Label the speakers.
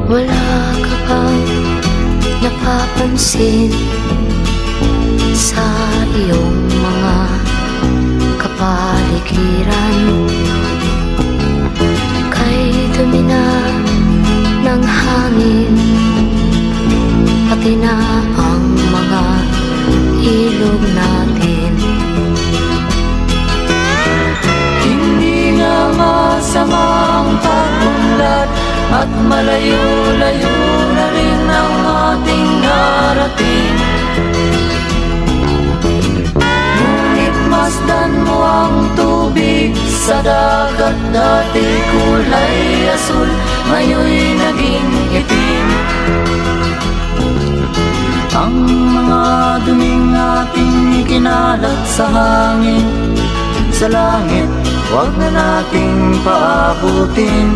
Speaker 1: Wala ka bang napapansin sa iyong mga kapaligiran? Kay dumi na ng hangin, pati na ang mga ilog natin.
Speaker 2: Hindi nga masamang pag-unlad at malayo-layo na rin ang ating narating. Ngunit masdan mo ang tubig sa dagat, dati kulay asul, ngayon'y naging itim. Ang mga duming ating ikinalat sa hangin, sa langit, huwag na nating paabutin.